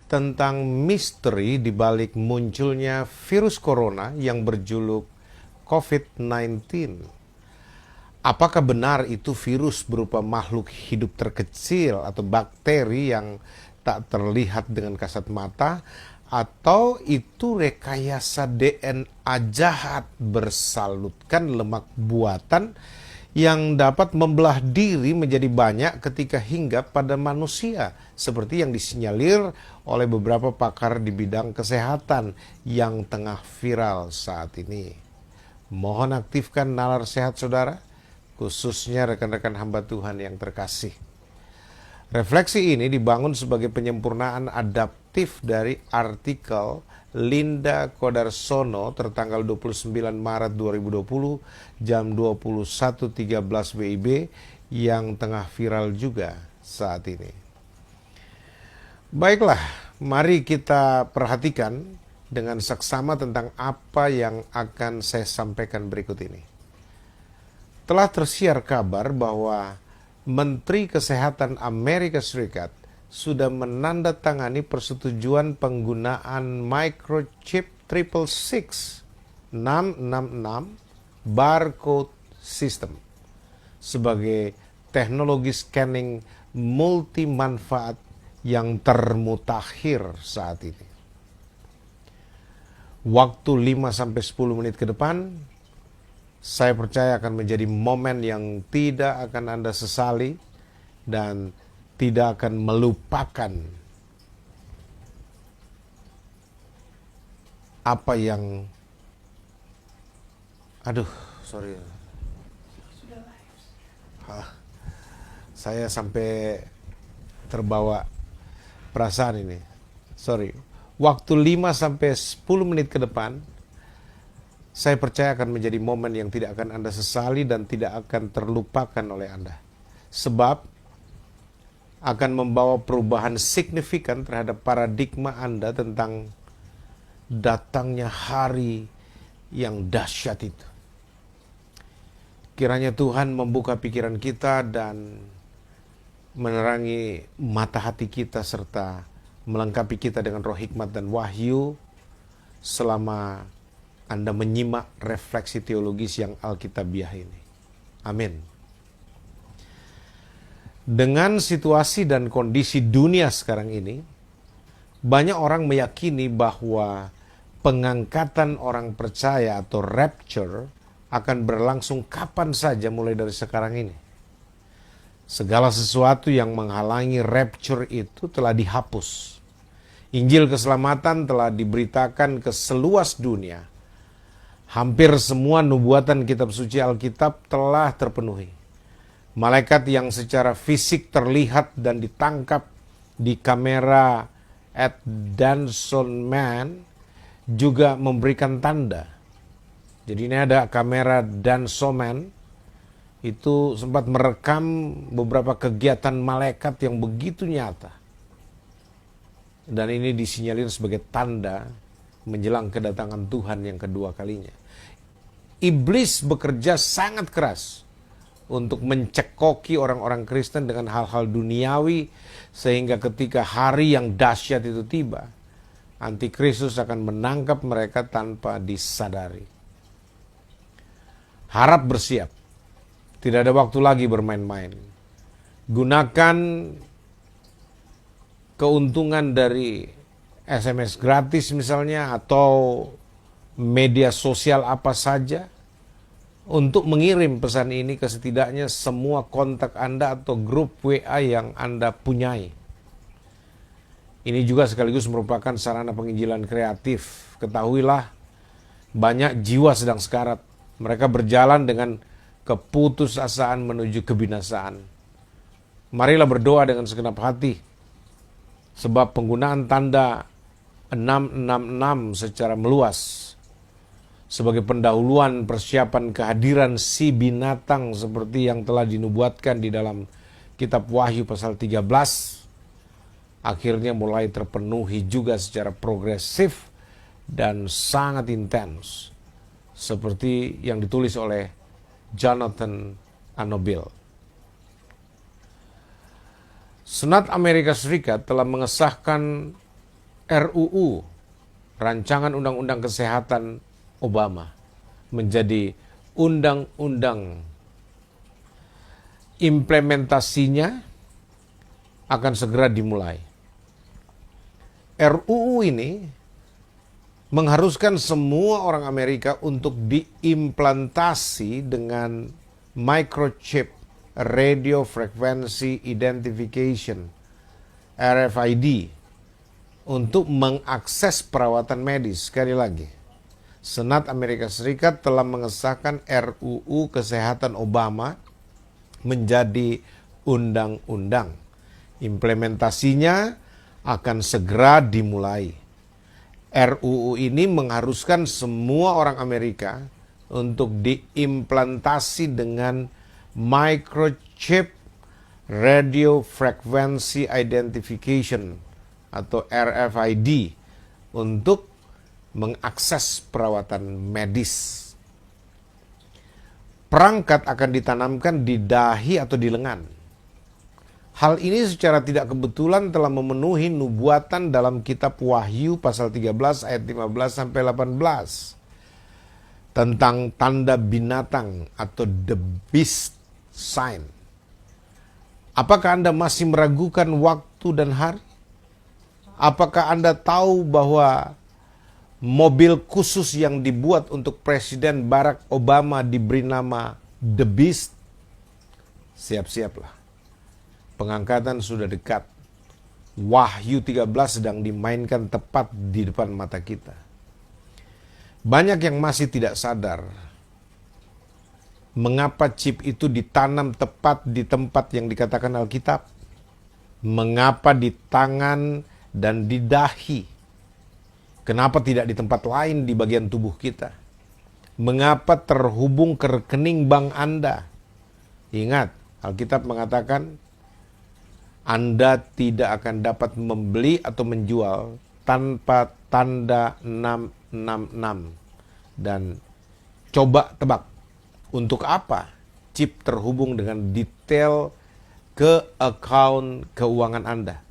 tentang misteri di balik munculnya virus corona yang berjuluk COVID-19. Apakah benar itu virus berupa makhluk hidup terkecil atau bakteri yang tak terlihat dengan kasat mata, atau itu rekayasa DNA jahat bersalutkan lemak buatan yang dapat membelah diri menjadi banyak ketika hinggap pada manusia, seperti yang disinyalir oleh beberapa pakar di bidang kesehatan yang tengah viral saat ini. Mohon aktifkan nalar sehat saudara, khususnya rekan-rekan hamba Tuhan yang terkasih. Refleksi ini dibangun sebagai penyempurnaan adaptif dari artikel Linda Kodarsono tertanggal 29 Maret 2020 jam 21.13 WIB yang tengah viral juga saat ini. Baiklah, mari kita perhatikan dengan seksama tentang apa yang akan saya sampaikan berikut ini. Telah tersiar kabar bahwa Menteri Kesehatan Amerika Serikat sudah menandatangani persetujuan penggunaan microchip 666 barcode system sebagai teknologi scanning multi manfaat yang termutakhir saat ini. Waktu 5-10 menit ke depan, saya percaya akan menjadi momen yang tidak akan Anda sesali dan tidak akan melupakan apa yang saya sampai terbawa perasaan ini. Waktu 5-10 menit ke depan, saya percaya akan menjadi momen yang tidak akan Anda sesali dan tidak akan terlupakan oleh Anda. Sebab akan membawa perubahan signifikan terhadap paradigma Anda tentang datangnya hari yang dahsyat itu. Kiranya Tuhan membuka pikiran kita dan menerangi mata hati kita serta melengkapi kita dengan roh hikmat dan wahyu selama Anda menyimak refleksi teologis yang alkitabiah ini. Amin. Dengan situasi dan kondisi dunia sekarang ini, banyak orang meyakini bahwa pengangkatan orang percaya atau rapture akan berlangsung kapan saja mulai dari sekarang ini. Segala sesuatu yang menghalangi rapture itu telah dihapus. Injil keselamatan telah diberitakan ke seluas dunia. Hampir semua nubuatan kitab suci Alkitab telah terpenuhi. Malaikat yang secara fisik terlihat dan ditangkap di kamera at Danson Man juga memberikan tanda. Jadi ini ada kamera Danson Man, itu sempat merekam beberapa kegiatan malaikat yang begitu nyata. Dan ini disinyalir sebagai tanda menjelang kedatangan Tuhan yang kedua kalinya. Iblis bekerja sangat keras untuk mencekoki orang-orang Kristen dengan hal-hal duniawi, sehingga ketika hari yang dahsyat itu tiba, Antikristus akan menangkap mereka tanpa disadari. Harap bersiap, tidak ada waktu lagi bermain-main. Gunakan keuntungan dari SMS gratis misalnya, atau media sosial apa saja, untuk mengirim pesan ini ke setidaknya semua kontak Anda atau grup WA yang Anda punyai. Ini juga sekaligus merupakan sarana penginjilan kreatif. Ketahuilah, banyak jiwa sedang sekarat. Mereka berjalan dengan keputusasaan menuju kebinasaan. Marilah berdoa dengan segenap hati, sebab penggunaan tanda 666 secara meluas sebagai pendahuluan persiapan kehadiran si binatang seperti yang telah dinubuatkan di dalam kitab Wahyu pasal 13 akhirnya mulai terpenuhi juga secara progresif dan sangat intens, seperti yang ditulis oleh Jonathan Anobil. Senat Amerika Serikat telah mengesahkan RUU, Rancangan Undang-Undang Kesehatan Obama, menjadi undang-undang. Implementasinya akan segera dimulai. RUU ini mengharuskan semua orang Amerika untuk diimplantasi dengan microchip, radio frequency identification, RFID, untuk mengakses perawatan medis. Sekali lagi, Senat Amerika Serikat telah mengesahkan RUU Kesehatan Obama menjadi undang-undang. Implementasinya akan segera dimulai. RUU ini mengharuskan semua orang Amerika untuk diimplantasi dengan microchip radio frequency identification atau RFID untuk mengakses perawatan medis. Perangkat akan ditanamkan di dahi atau di lengan. Hal ini secara tidak kebetulan telah memenuhi nubuatan dalam kitab Wahyu pasal 13 ayat 15 sampai 18 tentang tanda binatang atau the beast sign. Apakah Anda masih meragukan waktu dan hari? Apakah Anda tahu bahwa mobil khusus yang dibuat untuk Presiden Barack Obama diberi nama The Beast? Siap-siaplah. Pengangkatan sudah dekat. Wahyu 13 sedang dimainkan tepat di depan mata kita. Banyak yang masih tidak sadar mengapa chip itu ditanam tepat di tempat yang dikatakan Alkitab. Mengapa di tangan dan di dahi? Kenapa tidak di tempat lain di bagian tubuh kita? Mengapa terhubung ke rekening bank Anda? Ingat, Alkitab mengatakan Anda tidak akan dapat membeli atau menjual tanpa tanda 666. Dan coba tebak, untuk apa chip terhubung dengan detail ke account keuangan Anda?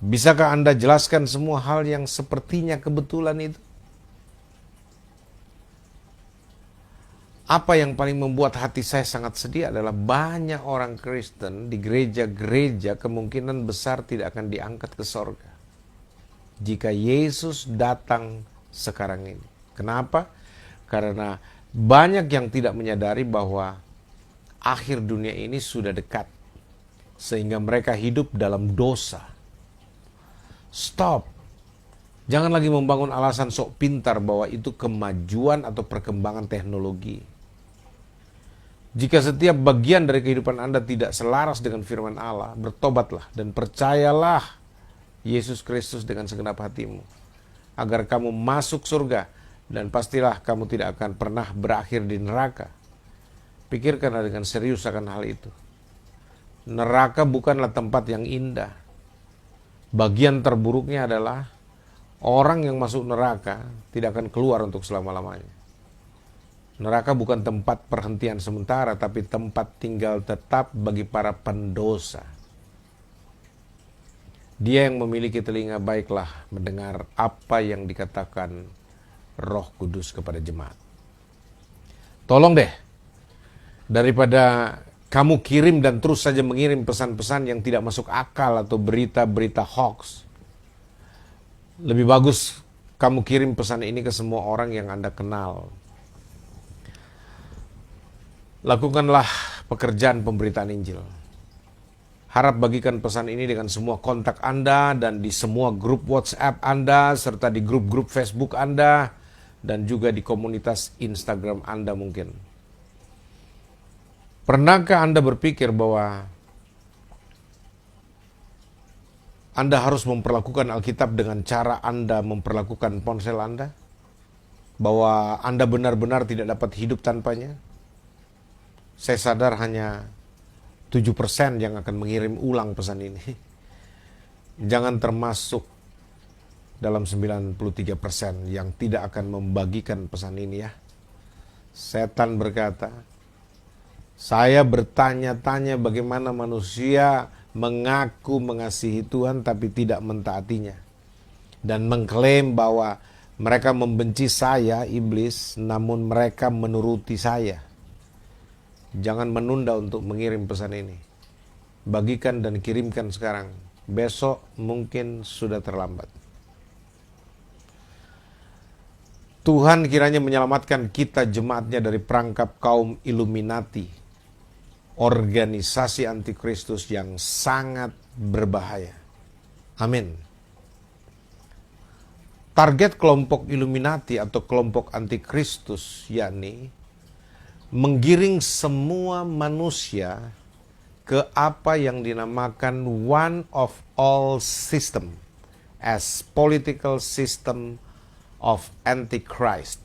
Bisakah Anda jelaskan semua hal yang sepertinya kebetulan itu? Apa yang paling membuat hati saya sangat sedih adalah banyak orang Kristen di gereja-gereja kemungkinan besar tidak akan diangkat ke sorga jika Yesus datang sekarang ini. Kenapa? Karena banyak yang tidak menyadari bahwa akhir dunia ini sudah dekat, sehingga mereka hidup dalam dosa. Stop. Jangan lagi membangun alasan sok pintar bahwa itu kemajuan atau perkembangan teknologi. Jika setiap bagian dari kehidupan Anda tidak selaras dengan firman Allah, bertobatlah dan percayalah Yesus Kristus dengan segenap hatimu, agar kamu masuk surga, dan pastilah kamu tidak akan pernah berakhir di neraka. Pikirkanlah dengan serius akan hal itu. Neraka bukanlah tempat yang indah. Bagian terburuknya adalah orang yang masuk neraka tidak akan keluar untuk selama-lamanya. Neraka bukan tempat perhentian sementara, tapi tempat tinggal tetap bagi para pendosa. Dia yang memiliki telinga, baiklah mendengar apa yang dikatakan Roh Kudus kepada jemaat. Tolong deh, daripada kamu kirim dan terus saja mengirim pesan-pesan yang tidak masuk akal atau berita-berita hoax, lebih bagus kamu kirim pesan ini ke semua orang yang Anda kenal. Lakukanlah pekerjaan pemberitaan Injil. Harap bagikan pesan ini dengan semua kontak Anda dan di semua grup WhatsApp Anda, serta di grup-grup Facebook Anda, dan juga di komunitas Instagram Anda mungkin. Pernahkah Anda berpikir bahwa Anda harus memperlakukan Alkitab dengan cara Anda memperlakukan ponsel Anda? Bahwa Anda benar-benar tidak dapat hidup tanpanya? Saya sadar hanya 7% yang akan mengirim ulang pesan ini. Jangan termasuk dalam 93% yang tidak akan membagikan pesan ini ya. Setan berkata, saya bertanya-tanya bagaimana manusia mengaku mengasihi Tuhan tapi tidak mentaatinya. dan mengklaim bahwa mereka membenci saya, iblis, namun mereka menuruti saya. Jangan menunda untuk mengirim pesan ini. Bagikan dan kirimkan sekarang. Besok mungkin sudah terlambat. Tuhan kiranya menyelamatkan kita jemaatnya dari perangkap kaum Illuminati, organisasi antikristus yang sangat berbahaya. Amin. Target kelompok Illuminati atau kelompok antikristus yakni menggiring semua manusia ke apa yang dinamakan one of all system as political system of Antichrist.